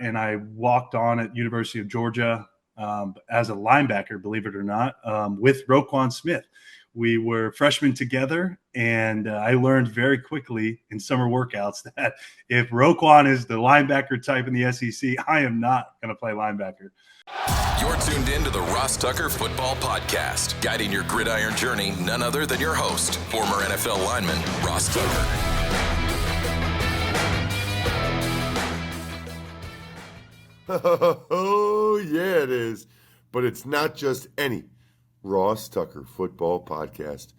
and I walked on at University of Georgia as a linebacker, believe it or not, with Roquan Smith. We were freshmen together, and I learned very quickly in summer workouts that if Roquan is the linebacker type in the SEC, I am not going to play linebacker. You're tuned in to the Ross Tucker Football Podcast, guiding your gridiron journey, none other than your host, former NFL lineman, Ross Tucker. Oh, yeah, it is. But it's not just any Ross Tucker Football Podcast.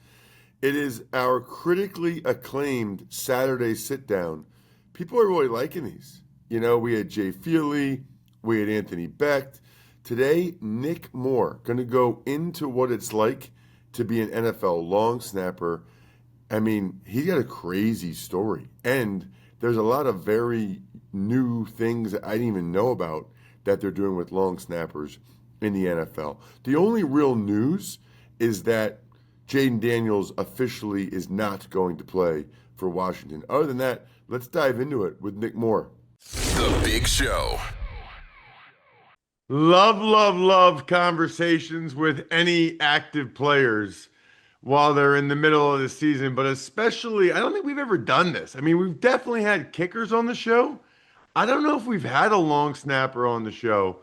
It is our critically acclaimed Saturday sit-down. People are really liking these. You know, we had Jay Feely, we had Anthony Becht. Today, Nick Moore, going to go into what it's like to be an NFL long snapper. I mean, he got a crazy story. And there's a lot of very new things that I didn't even know about that they're doing with long snappers in the NFL. The only real news is that Jaden Daniels officially is not going to play for Washington. Other than that, let's dive into it with Nick Moore. The Big Show. Love conversations with any active players while they're in the middle of the season, but especially, I don't think we've ever done this. I mean, we've definitely had kickers on the show. I don't know if we've had a long snapper on the show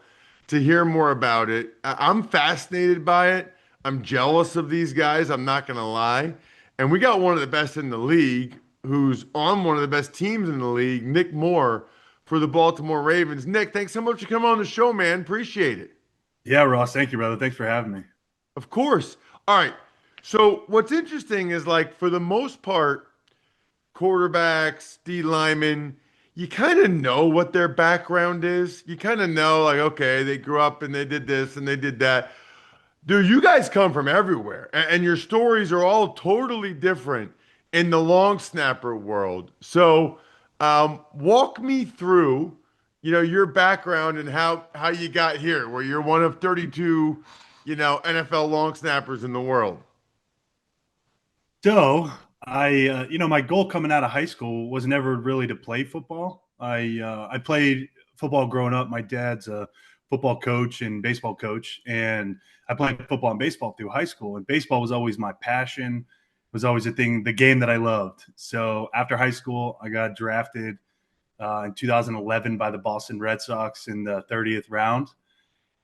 to hear more about it. I'm fascinated by it. I'm jealous of these guys. I'm not going to lie. And we got one of the best in the league who's on one of the best teams in the league, Nick Moore, for the Baltimore Ravens. Nick, thanks so much for coming on the show, man. Appreciate it. Yeah, Ross, thank you, brother. Thanks for having me. Of course. All right. So what's interesting is, like, for the most part, quarterbacks, D linemen, you kind of know what their background is. You kind of know, like, okay, they grew up and they did this and they did that. Dude, you guys come from everywhere, and your stories are all totally different in the long snapper world. So walk me through, your background and how you got here, where you're one of 32, NFL long snappers in the world. So my goal coming out of high school was never really to play football. I played football growing up. My dad's a football coach and baseball coach, and I played football and baseball through high school. And baseball was always my passion, was always the game that I loved. So after high school, I got drafted in 2011 by the Boston Red Sox in the 30th round,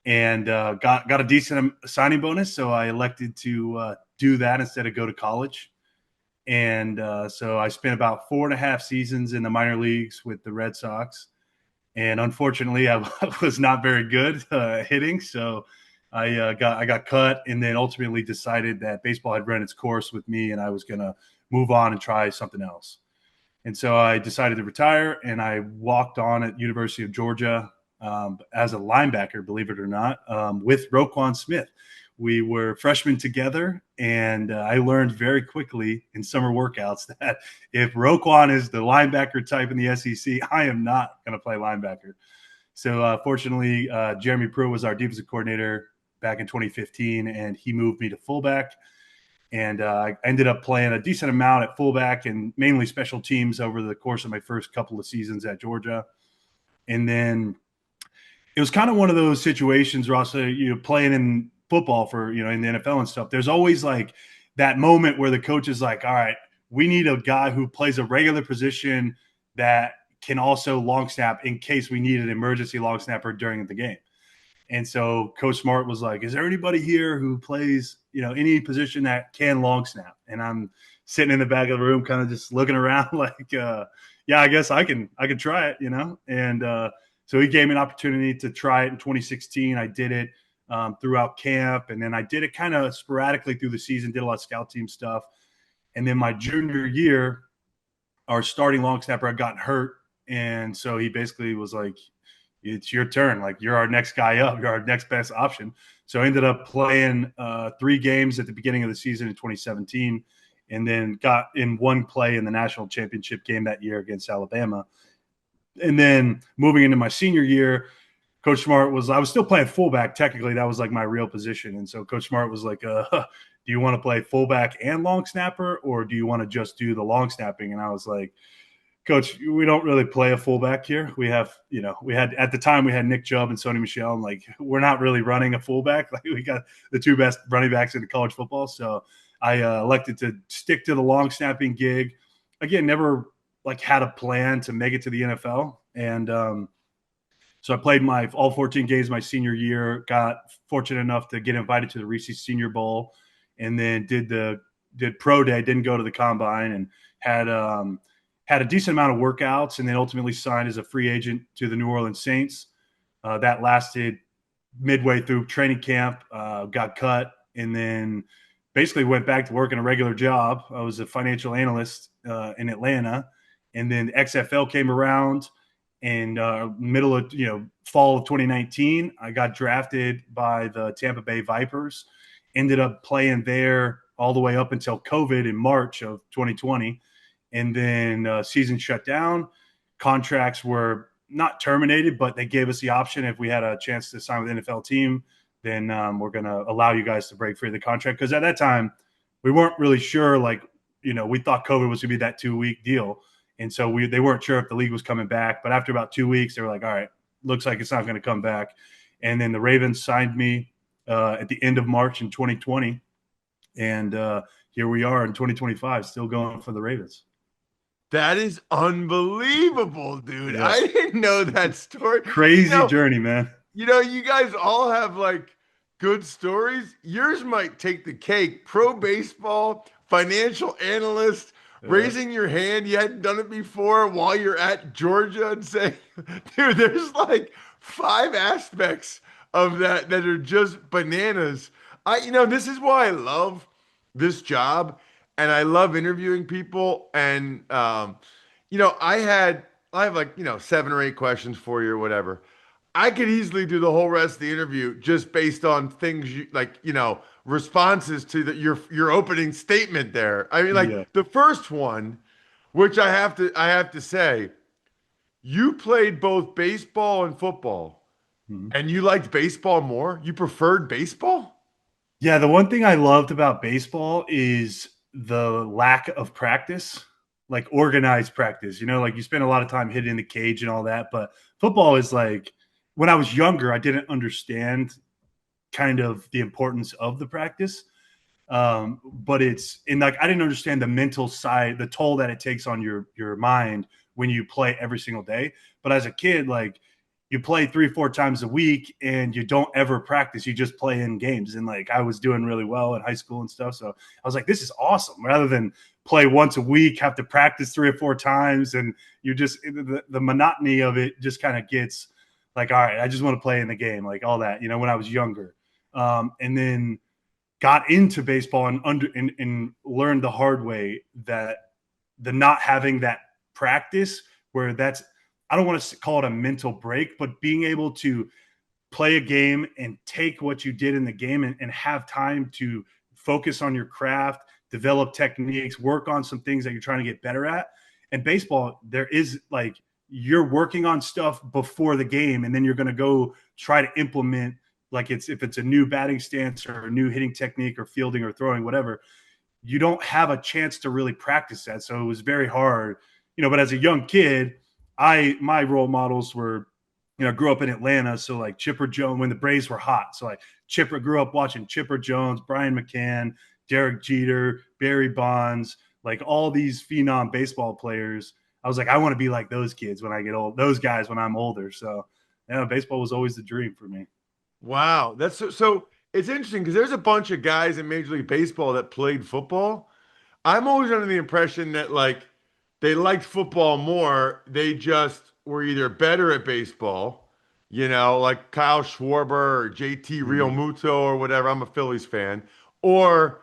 and got a decent signing bonus. So I elected to do that instead of go to college. And so I spent about 4.5 seasons in the minor leagues with the Red Sox. And unfortunately, I was not very good hitting. So I got cut, and then ultimately decided that baseball had run its course with me and I was going to move on and try something else. And so I decided to retire, and I walked on at University of Georgia as a linebacker, believe it or not, with Roquan Smith. We were freshmen together, and I learned very quickly in summer workouts that if Roquan is the linebacker type in the SEC, I am not going to play linebacker. So fortunately, Jeremy Pruitt was our defensive coordinator back in 2015, and he moved me to fullback. And I ended up playing a decent amount at fullback and mainly special teams over the course of my first couple of seasons at Georgia. And then it was kind of one of those situations, Ross, playing in football for, in the NFL and stuff. There's always like that moment where the coach is like, all right, we need a guy who plays a regular position that can also long snap in case we need an emergency long snapper during the game. And so Coach Smart was like, is there anybody here who plays, any position that can long snap? And I'm sitting in the back of the room, kind of just looking around like, yeah, I guess I can try it, And so he gave me an opportunity to try it in 2016. I did it throughout camp, and then I did it kind of sporadically through the season, did a lot of scout team stuff. And then my junior year, our starting long snapper had gotten hurt. And so he basically was like, it's your turn. Like, you're our next guy up. You're our next best option. So I ended up playing 3 games at the beginning of the season in 2017, and then got in one play in the national championship game that year against Alabama. And then moving into my senior year, Coach Smart I was still playing fullback. Technically, that was like my real position. And so Coach Smart was like, do you want to play fullback and long snapper, or do you want to just do the long snapping? And I was like, Coach, we don't really play a fullback here. We have, we had at the time we had Nick Chubb and Sony Michel, and like we're not really running a fullback. Like we got the two best running backs in college football. So I elected to stick to the long snapping gig. Again, never like had a plan to make it to the NFL, and so I played my all 14 games my senior year. Got fortunate enough to get invited to the Reese's Senior Bowl, and then did pro day. Didn't go to the combine, and had a decent amount of workouts, and then ultimately signed as a free agent to the New Orleans Saints. That lasted midway through training camp. Got cut, and then basically went back to working a regular job. I was a financial analyst in Atlanta, and then the XFL came around in middle of fall of 2019. I got drafted by the Tampa Bay Vipers, ended up playing there all the way up until COVID in March of 2020, and then season shut down. Contracts were not terminated, but they gave us the option if we had a chance to sign with an NFL team, then we're going to allow you guys to break free of the contract. Because at that time, we weren't really sure. Like, we thought COVID was going to be that 2-week deal. And so they weren't sure if the league was coming back. But after about 2 weeks, they were like, all right, looks like it's not going to come back. And then the Ravens signed me at the end of March in 2020. And here we are in 2025, still going for the Ravens. That is unbelievable, dude. Yeah. I didn't know that story. Crazy journey, man. You guys all have like good stories. Yours might take the cake. Pro baseball, financial analyst, raising your hand. You hadn't done it before while you're at Georgia and saying, dude, there's like 5 aspects of that are just bananas. This is why I love this job and I love interviewing people. And, I have like, 7 or 8 questions for you or whatever. I could easily do the whole rest of the interview just based on things responses to your opening statement there. I mean, the first one, which I have to say, you played both baseball and football, and you liked baseball more. You preferred baseball? Yeah, the one thing I loved about baseball is the lack of practice, like organized practice. Like you spend a lot of time hitting the cage and all that, but football is like, when I was younger, I didn't understand kind of the importance of the practice. But I didn't understand the mental side, the toll that it takes on your mind when you play every single day. But as a kid, like you play 3-4 times a week and you don't ever practice. You just play in games. And like, I was doing really well in high school and stuff. So I was like, this is awesome. Rather than play once a week, have to practice 3 or 4 times. And you just, the monotony of it just kind of gets like, all right, I just want to play in the game, like all that, when I was younger. And then got into baseball and learned the hard way that the not having that practice where I don't want to call it a mental break, but being able to play a game and take what you did in the game and have time to focus on your craft, develop techniques, work on some things that you're trying to get better at. And baseball, there is like, you're working on stuff before the game, and then you're going to go try to implement, like if it's a new batting stance or a new hitting technique or fielding or throwing, whatever, you don't have a chance to really practice that. So it was very hard, but as a young kid, my role models were, grew up in Atlanta. So like Chipper Jones, when the Braves were hot. So like grew up watching Chipper Jones, Brian McCann, Derek Jeter, Barry Bonds, like all these phenom baseball players. I was like, I want to be like those kids when I get old, those guys when I'm older. So, baseball was always the dream for me. Wow. That's so it's interesting because there's a bunch of guys in Major League Baseball that played football. I'm always under the impression that like they liked football more. They just were either better at baseball, like Kyle Schwarber or JT Realmuto or whatever. I'm a Phillies fan. Or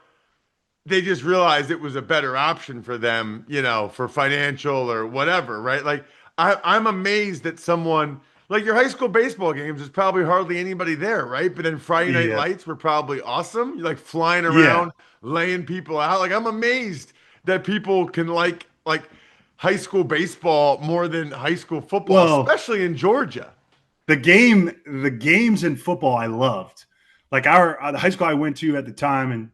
they just realized it was a better option for them, for financial or whatever, right? Like I'm amazed that someone like your high school baseball games, there's probably hardly anybody there, right? But then Friday Night Yeah. Lights were probably awesome. You're like flying Yeah. around, laying people out. Like I'm amazed that people can like high school baseball more than high school football, Well, especially in Georgia. the games in football I loved. Like the high school I went to at the time and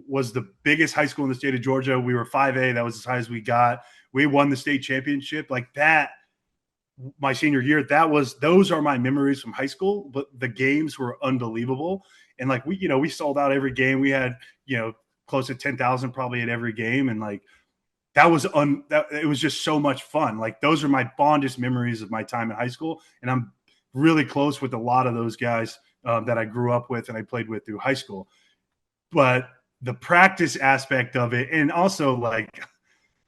was the biggest high school in the state of Georgia. We were 5A. That was as high as we got. we won the state championship. Like that, my senior year, those are my memories from high school, but the games were unbelievable. And like we sold out every game. We had, close to 10,000 probably at every game. And like, it was just so much fun. Like those are my fondest memories of my time in high school. And I'm really close with a lot of those guys that I grew up with and I played with through high school. But the practice aspect of it, and also like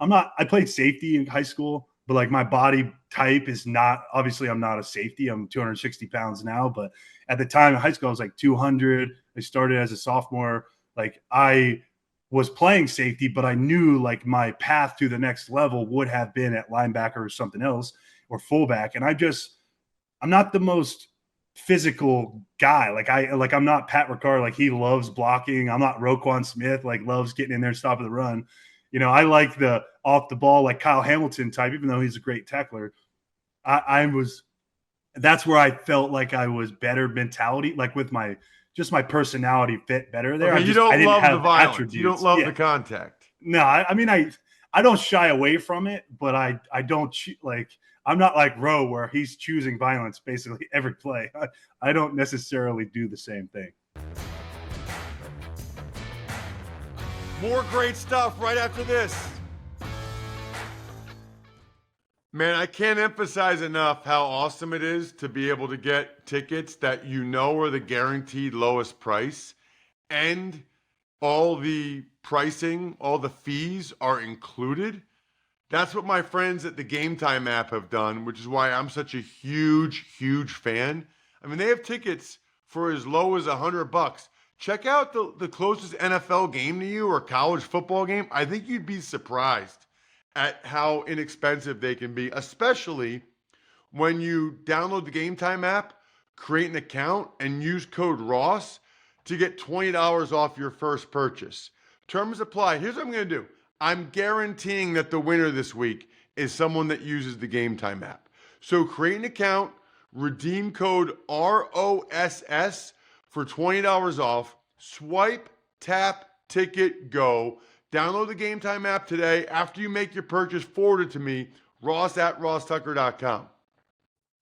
I played safety in high school, but like my body type is not, obviously I'm not a safety. I'm 260 pounds now, but at the time in high school, I was like 200. I started as a sophomore. Like I was playing safety, but I knew like my path to the next level would have been at linebacker or something else or fullback. And I'm not the most physical guy. I'm not Pat Ricard. Like he loves blocking. I'm not Roquan Smith, like loves getting in there and stopping the run. I like the off the ball, like Kyle Hamilton type, even though he's a great tackler. That's where I felt like I was better mentality, like with my personality fit better there. Okay, you I don't didn't love the have violence. attributes. You don't love Yeah. the contact. No, I mean, I don't shy away from it, but I don't like, I'm not like Rowe where he's choosing violence basically every play. I don't necessarily do the same thing. More great stuff right after this. Man, I can't emphasize enough how awesome it is to be able to get tickets that are the guaranteed lowest price, and all the pricing, all the fees are included. That's what my friends at the Game Time app have done, which is why I'm such a huge, huge fan. I mean, they have tickets for as low as $100. Check out the closest NFL game to you or college football game. I think you'd be surprised at how inexpensive they can be, especially when you download the Game Time app, create an account, and use code Ross to get $20 off your first purchase. Terms apply. Here's what I'm going to do. I'm guaranteeing that the winner this week is someone that uses the Game Time app. So create an account, redeem code ROSS for $20 off. Swipe, tap, ticket, go. Download the Game Time app today. After you make your purchase, forward it to me, ross@rosstucker.com.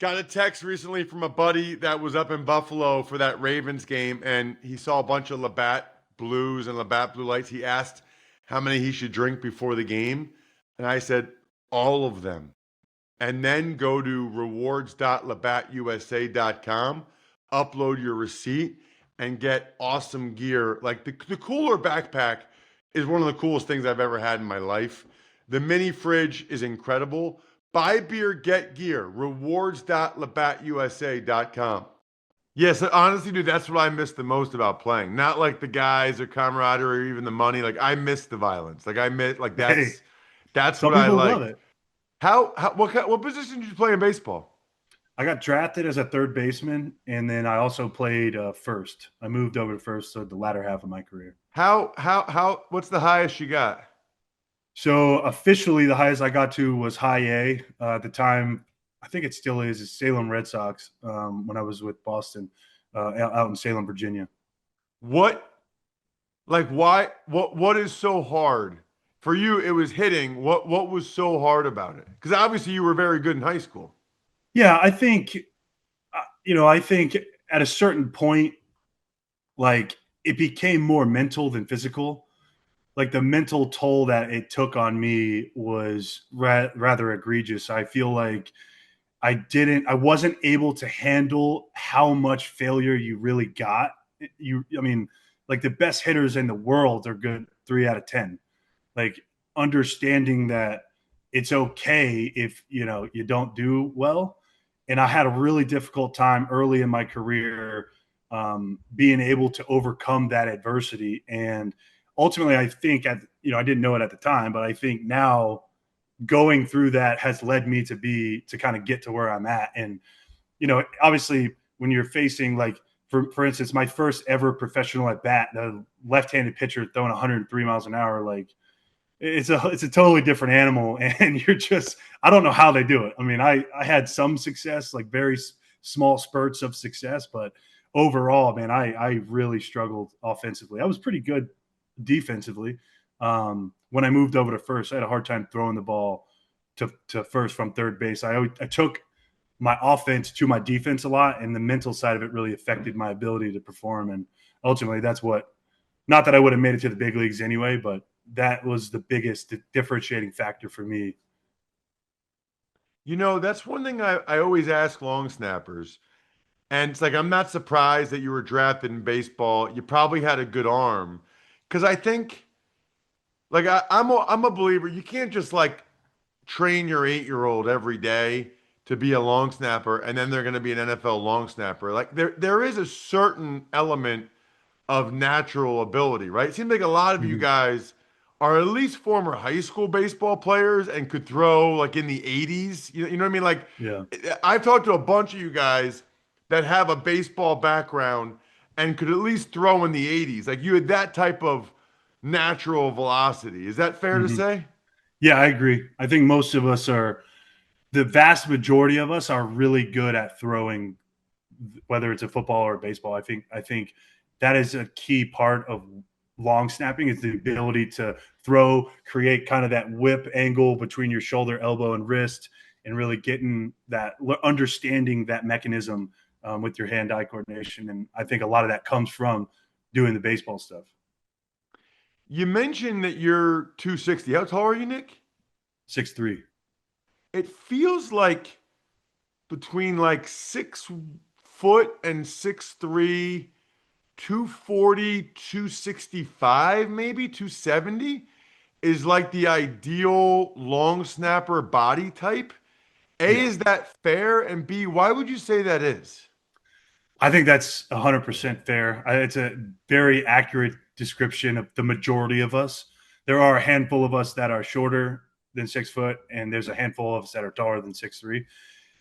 Got a text recently from a buddy that was up in Buffalo for that Ravens game, and he saw a bunch of Labatt Blues and Labatt Blue Lights. He asked how many he should drink before the game, and I said, all of them. And then go to rewards.labattusa.com, upload your receipt, and get awesome gear. Like the cooler backpack is one of the coolest things I've ever had in my life. The mini fridge is incredible. Buy beer, get gear. Rewards.labattusa.com. Yes, honestly, dude, that's what I miss the most about playing. Not like the guys or camaraderie or even the money. Like I miss the violence. Like I miss, like that's Some what I people like. love it. What position did you play in baseball? I got drafted as a third baseman, and then I also played first. I moved over to first, so the latter half of my career. What's the highest you got? So officially, the highest I got to was high A. At the time, I think it still is Salem Red Sox when I was with Boston out in Salem, Virginia. What is so hard? For you, it was hitting. What was so hard about it? Because obviously you were very good in high school. Yeah, I think at a certain point, like it became more mental than physical. Like the mental toll that it took on me was rather egregious. I feel like I wasn't able to handle how much failure you really got. I mean, like the best hitters in the world are good 3 out of 10. Like understanding that it's okay if, you don't do well. And I had a really difficult time early in my career being able to overcome that adversity. And ultimately, I think, I didn't know it at the time, but I think now going through that has led me to kind of get to where I'm at. And, obviously when you're facing like, for instance, my first ever professional at bat, the left-handed pitcher throwing 103 miles an hour, like it's a totally different animal. And I don't know how they do it. I mean, I had some success, like very small spurts of success, but overall, man, I really struggled offensively. I was pretty good defensively. When I moved over to first, I had a hard time throwing the ball to first from third base. I took my offense to my defense a lot, and the mental side of it really affected my ability to perform. And ultimately, that's what, not that I would have made it to the big leagues anyway, but that was the biggest differentiating factor for me. You know, that's one thing I always ask long snappers. And it's like, I'm not surprised that you were drafted in baseball. You probably had a good arm. Because I think, like, I'm a believer. You can't just like train your 8-year-old every day to be a long snapper and then they're going to be an NFL long snapper. Like, there is a certain element of natural ability, right? It seems like a lot of you Mhm. guys are at least former high school baseball players and could throw like in the 80s. You know what I mean? Like, Yeah. I've talked to a bunch of you guys that have a baseball background and could at least throw in the 80s. Like, you had that type of natural velocity. Is that fair to Hmm. say? Yeah, I agree. I think most of us are, the vast majority of us are really good at throwing, whether it's a football or baseball. I think that is a key part of long snapping, is the ability to throw, create kind of that whip angle between your shoulder, elbow, and wrist, and really getting that, understanding that mechanism with your hand-eye coordination. And I think a lot of that comes from doing the baseball stuff. You mentioned that you're 260. How tall are you, Nick? 6'3". It feels like between like 6 foot and 6'3", 240, 265, maybe 270 is like the ideal long snapper body type. A, Yeah. is that fair? And B, why would you say that is? I think that's 100% fair. It's a very accurate description of the majority of us. There are a handful of us that are shorter than 6 foot, and there's a handful of us that are taller than 6'3".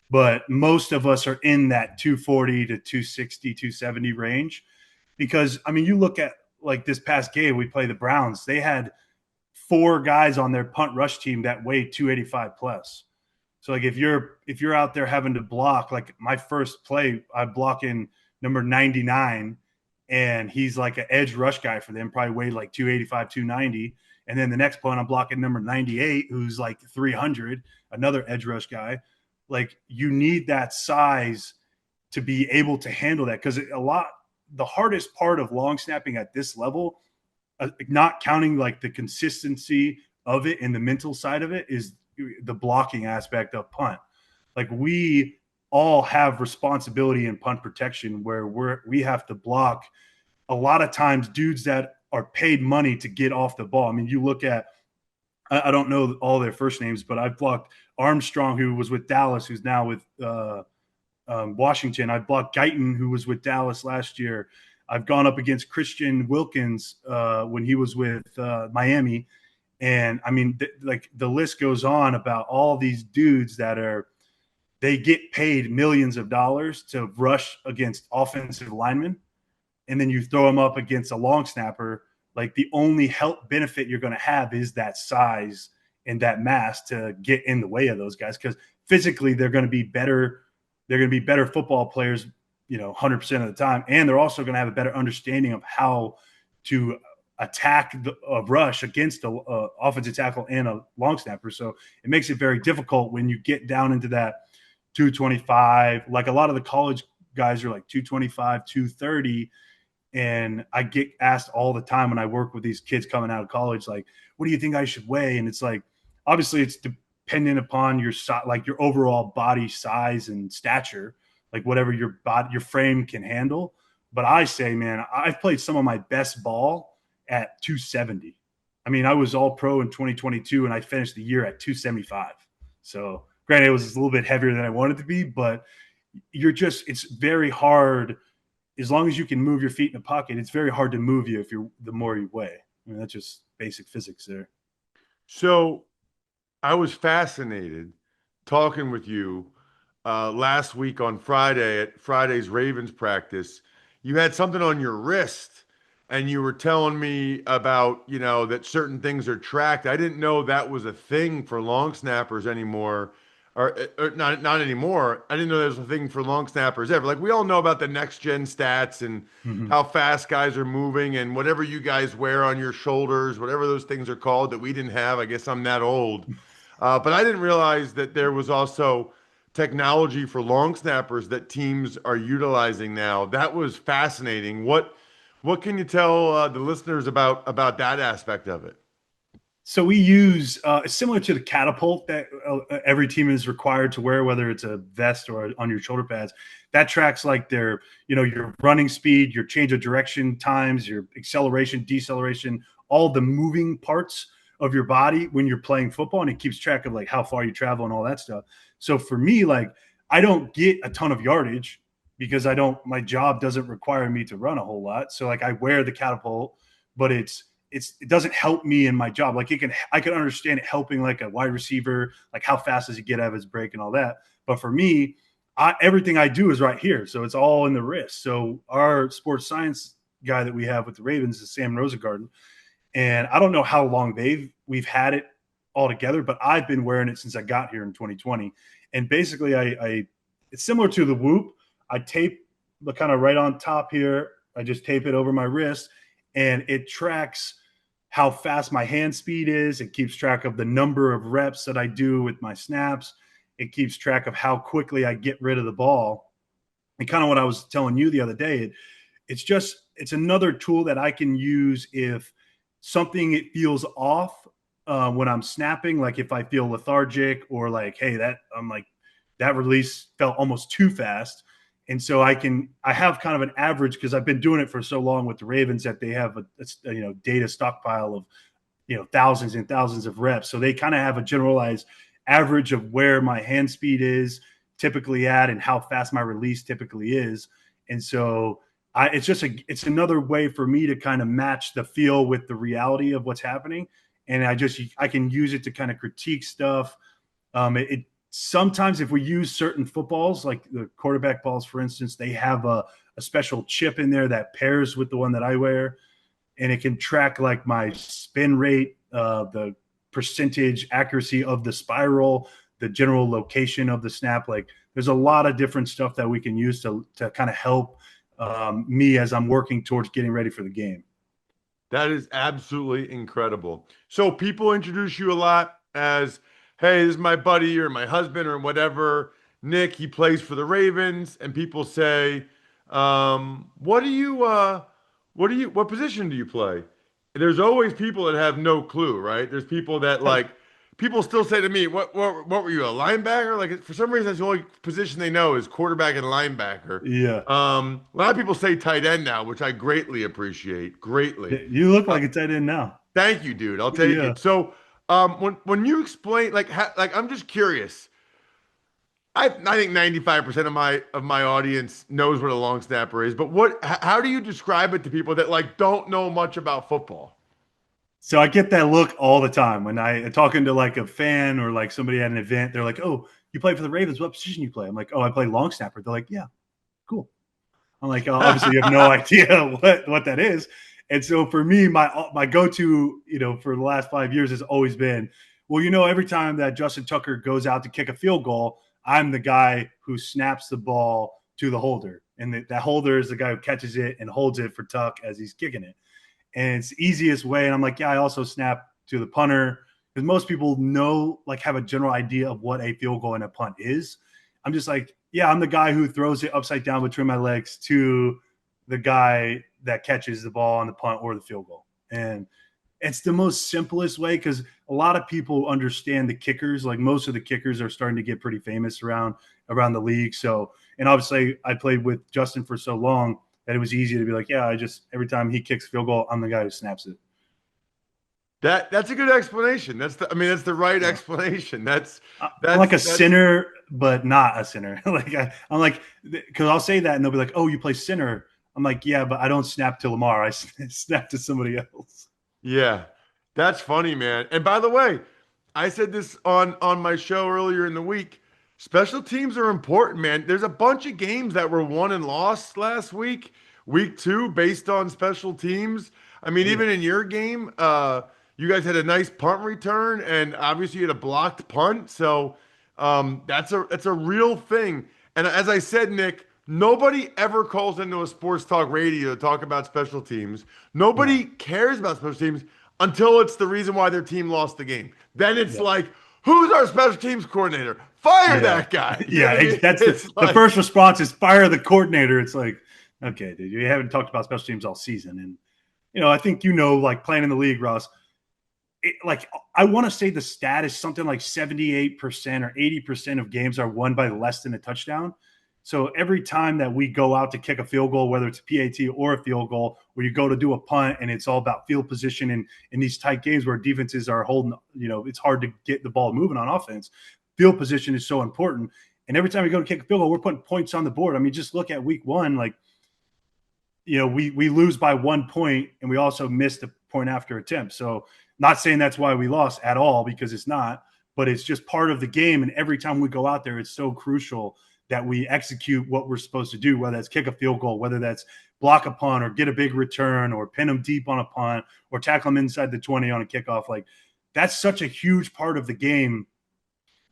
But most of us are in that 240 to 260, 270 range. Because, I mean, you look at like this past game, we play the Browns. They had four guys on their punt rush team that weighed 285 plus. So like if you're out there having to block, like my first play, I block in number 99, and he's like an edge rush guy for them, probably weighed like 285, 290. And then the next point, I'm blocking number 98, who's like 300, another edge rush guy. Like, you need that size to be able to handle that, because the hardest part of long snapping at this level, not counting like the consistency of it and the mental side of it, is the blocking aspect of punt. Like, we all have responsibility in punt protection, where we have to block a lot of times dudes that are paid money to get off the ball. I mean, you look at, I don't know all their first names, but I've blocked Armstrong, who was with Dallas, who's now with Washington. I blocked Guyton, who was with Dallas last year. I've gone up against Christian Wilkins when he was with Miami. And I mean, like, the list goes on about all these dudes that they get paid millions of dollars to rush against offensive linemen. And then you throw them up against a long snapper. Like, the only help benefit you're going to have is that size and that mass to get in the way of those guys. Because physically they're going to be better. They're going to be better football players, 100% of the time. And they're also going to have a better understanding of how to attack a rush against a offensive tackle and a long snapper. So it makes it very difficult when you get down into that 225. Like, a lot of the college guys are like 225, 230. And I get asked all the time when I work with these kids coming out of college, like, what do you think I should weigh? And it's like, obviously it's dependent upon like your overall body size and stature, like whatever your frame can handle. But I say, man, I've played some of my best ball at 270. I mean, I was all pro in 2022 and I finished the year at 275. So granted, it was a little bit heavier than I wanted to be, but it's very hard. As long as you can move your feet in the pocket, it's very hard to move you the more you weigh. I mean, that's just basic physics there. So I was fascinated talking with you last week on Friday at Friday's Ravens practice. You had something on your wrist and you were telling me about, that certain things are tracked. I didn't know that was a thing for long snappers anymore. Or not anymore. I didn't know there was a thing for long snappers ever. Like, we all know about the next gen stats and Mm-hmm. how fast guys are moving and whatever you guys wear on your shoulders, whatever those things are called that we didn't have. I guess I'm that old. But I didn't realize that there was also technology for long snappers that teams are utilizing now. That was fascinating. What can you tell the listeners about that aspect of it? So we use similar to the catapult that every team is required to wear, whether it's a vest or on your shoulder pads. That tracks like your running speed, your change of direction times, your acceleration, deceleration, all the moving parts of your body when you're playing football, and it keeps track of like how far you travel and all that stuff. So for me, like I don't get a ton of yardage because I don't. My job doesn't require me to run a whole lot. So like I wear the catapult, but it doesn't help me in my job. Like I can understand it helping like a wide receiver, like how fast does he get out of his break and all that. But for me, everything I do is right here. So it's all in the wrist. So our sports science guy that we have with the Ravens is Sam Rosengarten. And I don't know how long we've had it all together, but I've been wearing it since I got here in 2020. And basically I it's similar to the Whoop. I tape the kind of right on top here. I just tape it over my wrist and it tracks how fast my hand speed is. It keeps track of the number of reps that I do with my snaps. It keeps track of how quickly I get rid of the ball. And kind of what I was telling you the other day, it's another tool that I can use if something it feels off when I'm snapping, like if I feel lethargic or like, hey, that release felt almost too fast. And so I have kind of an average because I've been doing it for so long with the Ravens that they have a data stockpile of, thousands and thousands of reps. So they kind of have a generalized average of where my hand speed is typically at and how fast my release typically is. And so it's another way for me to kind of match the feel with the reality of what's happening. And I can use it to kind of critique stuff. It sometimes if we use certain footballs, like the quarterback balls, for instance, they have a special chip in there that pairs with the one that I wear. And it can track like my spin rate, the percentage accuracy of the spiral, the general location of the snap. Like there's a lot of different stuff that we can use to kind of help me as I'm working towards getting ready for the game. That is absolutely incredible. So people introduce you a lot as, hey, this is my buddy or my husband or whatever. Nick, he plays for the Ravens, and people say, what position do you play? There's always people that have no clue, right? There's people that like, people still say to me, what were you, a linebacker? Like for some reason, that's the only position they know is quarterback and linebacker. Yeah. A lot of people say tight end now, which I greatly appreciate. Greatly. You look like a tight end now. Thank you, dude. I'll take Yeah. it. So, when you explain, like I'm just curious. I think 95% of my audience knows what a long snapper is, but how do you describe it to people that like don't know much about football? So I get that look all the time when I'm talking to like a fan or like somebody at an event. They're like, "Oh, you play for the Ravens? What position you play?" I'm like, "Oh, I play long snapper." They're like, "Yeah, cool." I'm like, oh, obviously you have no idea what that is. And so for me, my go-to, for the last 5 years has always been, well, every time that Justin Tucker goes out to kick a field goal, I'm the guy who snaps the ball to the holder. And that holder is the guy who catches it and holds it for Tuck as he's kicking it. And it's the easiest way. And I'm like, yeah, I also snap to the punter because most people have a general idea of what a field goal and a punt is. I'm just like, yeah, I'm the guy who throws it upside down between my legs to the guy that catches the ball on the punt or the field goal. And it's the most simplest way because a lot of people understand the kickers. Like most of the kickers are starting to get pretty famous around the league. So, and obviously I played with Justin for so long that it was easy to be like, yeah, every time he kicks field goal, I'm the guy who snaps it. That's a good explanation. That's the right explanation. I'm like a center, but not a center. I'm like, because I'll say that and they'll be like, oh, you play center. I'm like, yeah, but I don't snap to Lamar. I snap to somebody else. Yeah, that's funny, man. And by the way, I said this on my show earlier in the week. Special teams are important, man. There's a bunch of games that were won and lost last week 2, based on special teams. I mean, even in your game, you guys had a nice punt return, and obviously you had a blocked punt. So that's a real thing. And as I said, Nick, nobody ever calls into a sports talk radio to talk about special teams. Nobody cares about special teams until it's the reason why their team lost the game. Then it's like, Who's our special teams coordinator? Fire Yeah. that guy. You know Yeah, what I mean? that's It's the like, first response is fire the coordinator. It's like, okay, dude, you haven't talked about special teams all season. And, I think, like playing in the league, Ross, like I want to say the stat is something like 78% or 80% of games are won by less than a touchdown. So every time that we go out to kick a field goal, whether it's a PAT or a field goal, where you go to do a punt and it's all about field position and in these tight games where defenses are holding, it's hard to get the ball moving on offense. Field position is so important. And every time we go to kick a field goal, we're putting points on the board. I mean, just look at week one, like, we lose by 1 point and we also missed a point after attempt. So not saying that's why we lost at all, because it's not, but it's just part of the game. And every time we go out there, it's so crucial that we execute what we're supposed to do, whether that's kick a field goal, whether that's block a punt or get a big return or pin them deep on a punt or tackle them inside the 20 on a kickoff. Like, that's such a huge part of the game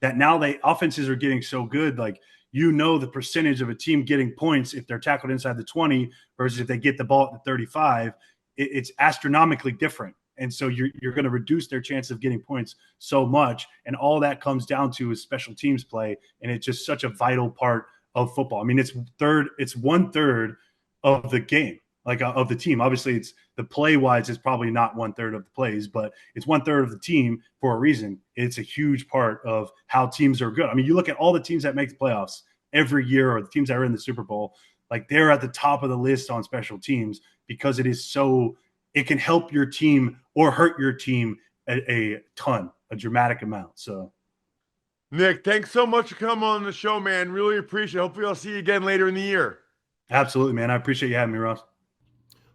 that now offenses are getting so good. Like, the percentage of a team getting points if they're tackled inside the 20 versus if they get the ball at the 35, it's astronomically different. And so you're going to reduce their chance of getting points so much. And all that comes down to is special teams play. And it's just such a vital part of football. I mean, it's 1/3 of the game, like of the team. Obviously, it's the play wise is probably not 1/3 of the plays, but it's 1/3 of the team for a reason. It's a huge part of how teams are good. I mean, you look at all the teams that make the playoffs every year, or the teams that are in the Super Bowl, like they're at the top of the list on special teams because it can help your team or hurt your team a dramatic amount. So, Nick, thanks so much for coming on the show, man. Really appreciate it. Hopefully I'll see you again later in the year. absolutely, man. I appreciate you having me, Ross.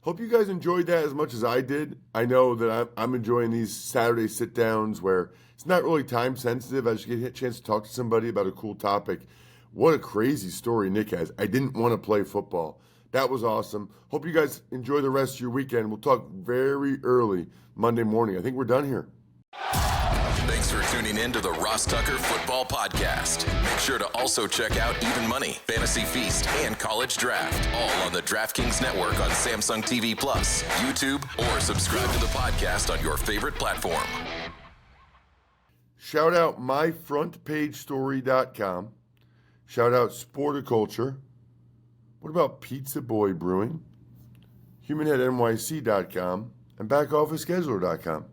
Hope you guys enjoyed that as much as I did. I know that I'm enjoying these Saturday sit downs where it's not really time sensitive. I just get a chance to talk to somebody about a cool topic. What a crazy story Nick has. I didn't want to play football. That was awesome. Hope you guys enjoy the rest of your weekend. We'll talk very early Monday morning. I think we're done here. Thanks for tuning in to the Ross Tucker Football Podcast. Make sure to also check out Even Money, Fantasy Feast, and College Draft, all on the DraftKings Network on Samsung TV Plus, YouTube, or subscribe to the podcast on your favorite platform. Shout out myfrontpagestory.com. Shout out Sporticulture. What about Pizza Boy Brewing? HumanHeadNYC.com and BackOfficeScheduler.com.